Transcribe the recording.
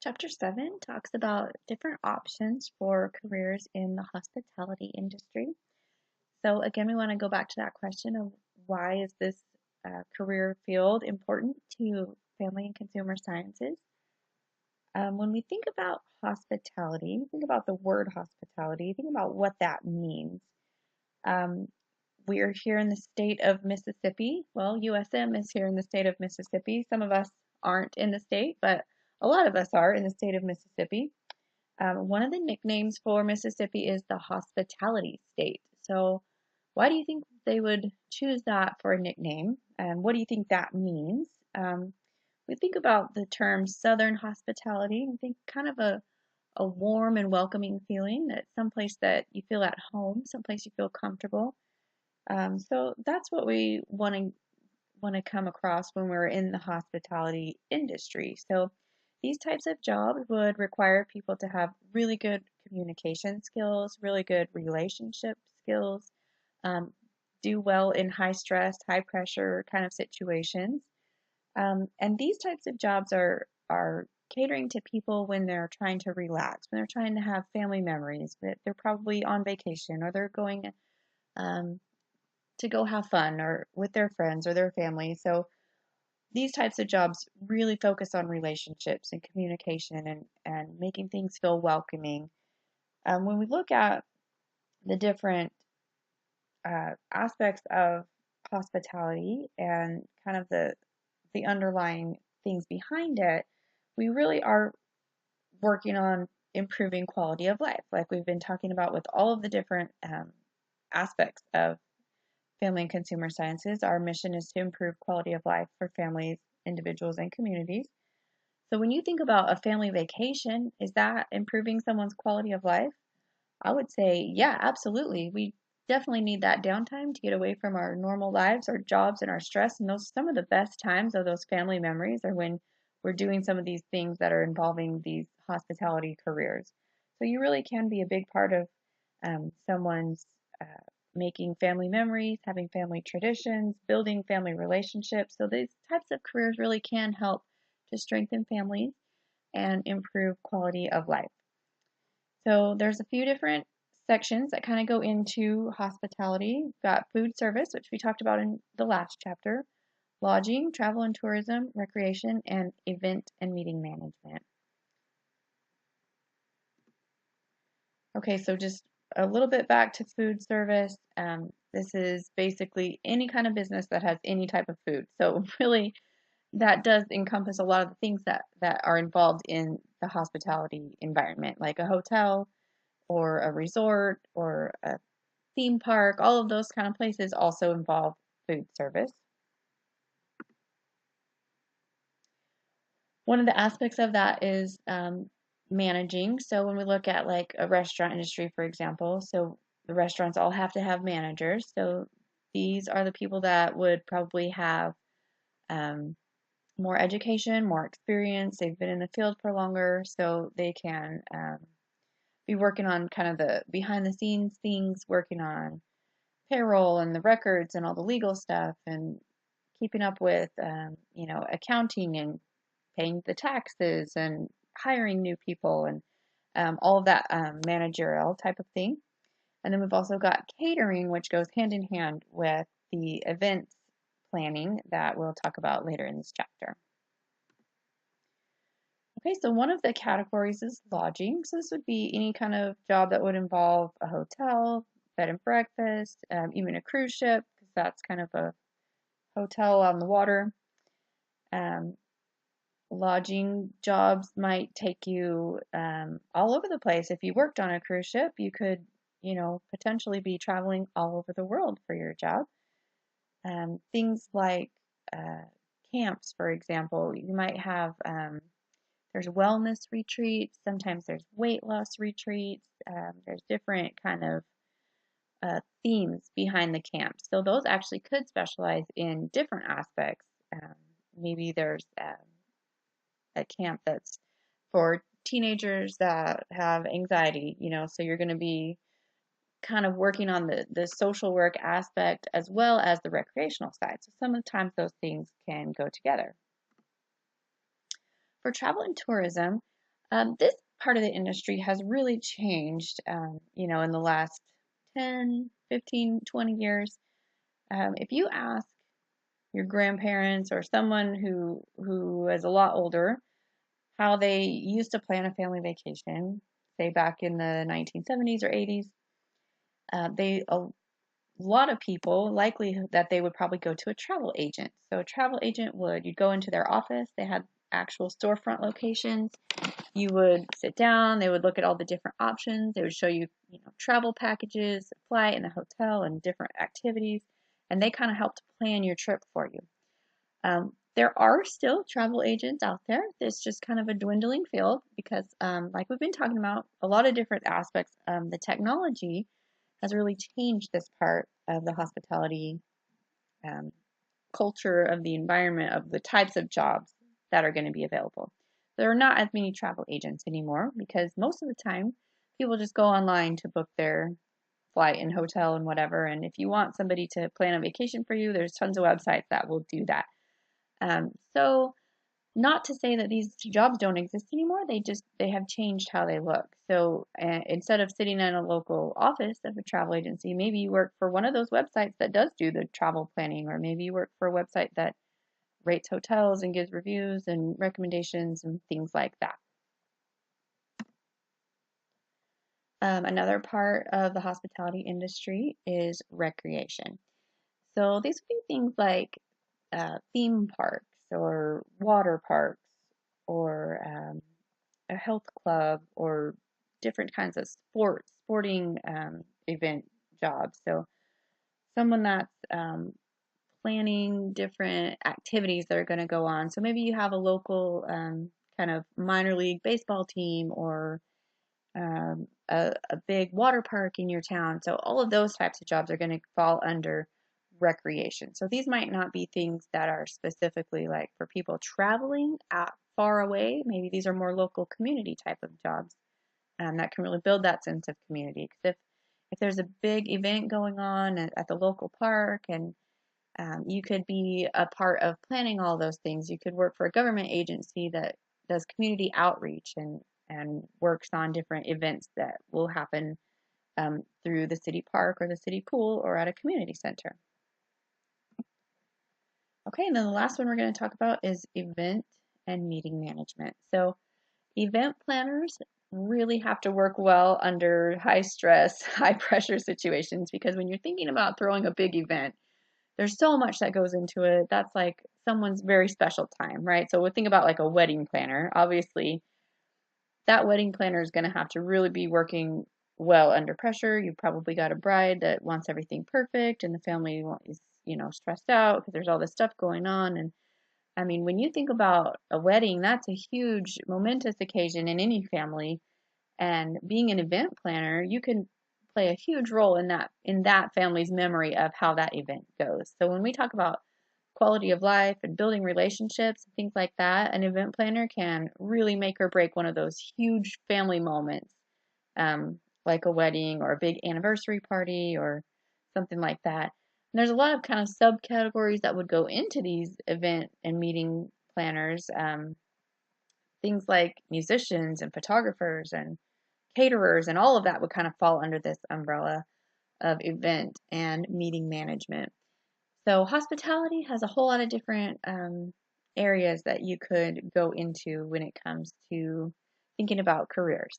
Chapter 7 talks about different options for careers in the hospitality industry. So, again, we want to go back to that question of why is this career field important to family and consumer sciences? When we think about hospitality, think about the word hospitality, think about what that means. Um, we are here in the state of Mississippi. Well, USM is here in the state of Mississippi. Some of us aren't in the state, but a lot of us are in the state of Mississippi. One of the nicknames for Mississippi is the hospitality state. So, why do you think they would choose that for a nickname? And what do you think that means? We think about the term Southern hospitality and think kind of a warm and welcoming feeling, that someplace that you feel at home, someplace you feel comfortable. So that's what we want to come across when we're in the hospitality industry. So these types of jobs would require people to have really good communication skills, really good relationship skills, um, do well in high stress, high pressure kind of situations. And these types of jobs are catering to people when they're trying to relax, when they're trying to have family memories, that they're probably on vacation or they're going um, to go have fun or with their friends or their family. So these types of jobs really focus on relationships and communication and making things feel welcoming. When we look at the different aspects of hospitality and kind of the underlying things behind it, we really are working on improving quality of life, like we've been talking about with all of the different aspects of family and consumer sciences. Our mission is to improve quality of life for families, individuals, and communities. So when you think about a family vacation, is that improving someone's quality of life? I would say, yeah, absolutely. We definitely need that downtime to get away from our normal lives, our jobs, and our stress. And those some of the best times of those family memories are when we're doing some of these things that are involving these hospitality careers. So you really can be a big part of someone's uh, making family memories, having family traditions, building family relationships. So these types of careers really can help to strengthen families and improve quality of life. So there's a few different sections that kind of go into hospitality. We've got food service, which we talked about in the last chapter, lodging, travel and tourism, recreation, and event and meeting management. Okay, so just a little bit back to food service. This is basically any kind of business that has any type of food. So really, that does encompass a lot of the things that are involved in the hospitality environment, like a hotel or a resort or a theme park. All of those kind of places also involve food service. One of the aspects of that is managing. So when we look at like a restaurant industry, for example, so the restaurants all have to have managers. So these are the people that would probably have um, more education, more experience. They've been in the field for longer, so they can be working on kind of the behind the scenes things, working on payroll and the records and all the legal stuff and keeping up with, accounting and paying the taxes and hiring new people and all of that managerial type of thing. And then we've also got catering, which goes hand in hand with the events planning that we'll talk about later in this chapter. Okay, so one of the categories is lodging. So this would be any kind of job that would involve a hotel, bed and breakfast, even a cruise ship, because that's kind of a hotel on the water. Um, Lodging jobs might take you all over the place. If you worked on a cruise ship, you could, potentially be traveling all over the world for your job. Things like uh, camps, for example, you might have there's wellness retreats. Sometimes there's weight loss retreats. There's different kind of themes behind the camp. So those actually could specialize in different aspects. Maybe there's a camp that's for teenagers that have anxiety, so you're going to be kind of working on the social work aspect as well as the recreational side. So sometimes those things can go together. For travel and tourism, This part of the industry has really changed, in the last 10, 15, 20 years. If you ask your grandparents or someone who is a lot older how they used to plan a family vacation, say back in the 1970s or 80s, a lot of people likely that they would probably go to a travel agent. So a travel agent you'd go into their office, they had actual storefront locations. You would sit down, they would look at all the different options, they would show you, travel packages, flight and the hotel and different activities, and they kind of helped plan your trip for you. There are still travel agents out there. It's just kind of a dwindling field because, like we've been talking about, a lot of different aspects. The technology has really changed this part of the hospitality um, culture of the environment of the types of jobs that are going to be available. There are not as many travel agents anymore because most of the time people just go online to book their flight and hotel and whatever. And if you want somebody to plan a vacation for you, there's tons of websites that will do that. So not to say that these jobs don't exist anymore, they have changed how they look. So instead of sitting in a local office of a travel agency, maybe you work for one of those websites that does do the travel planning, or maybe you work for a website that rates hotels and gives reviews and recommendations and things like that. Another part of the hospitality industry is recreation. So these would be things like theme parks or water parks or a health club or different kinds of sporting event jobs. So someone that's planning different activities that are going to go on. So maybe you have a local kind of minor league baseball team or a big water park in your town. So all of those types of jobs are going to fall under recreation. So these might not be things that are specifically like for people traveling out far away. Maybe these are more local community type of jobs that can really build that sense of community. Because if there's a big event going on at the local park and you could be a part of planning all those things. You could work for a government agency that does community outreach and works on different events that will happen through the city park or the city pool or at a community center. Okay, and then the last one we're going to talk about is event and meeting management. So event planners really have to work well under high stress, high pressure situations because when you're thinking about throwing a big event, there's so much that goes into it. That's like someone's very special time, right? So we'll think about like a wedding planner. Obviously, that wedding planner is going to have to really be working well under pressure. You probably got a bride that wants everything perfect, and the family is, stressed out because there's all this stuff going on. And I mean, when you think about a wedding, that's a huge, momentous occasion in any family. And being an event planner, you can play a huge role in that family's memory of how that event goes. So when we talk about quality of life and building relationships and things like that, an event planner can really make or break one of those huge family moments, like a wedding or a big anniversary party or something like that. And there's a lot of kind of subcategories that would go into these event and meeting planners, things like musicians and photographers and caterers and all of that would kind of fall under this umbrella of event and meeting management. So hospitality has a whole lot of different areas that you could go into when it comes to thinking about careers.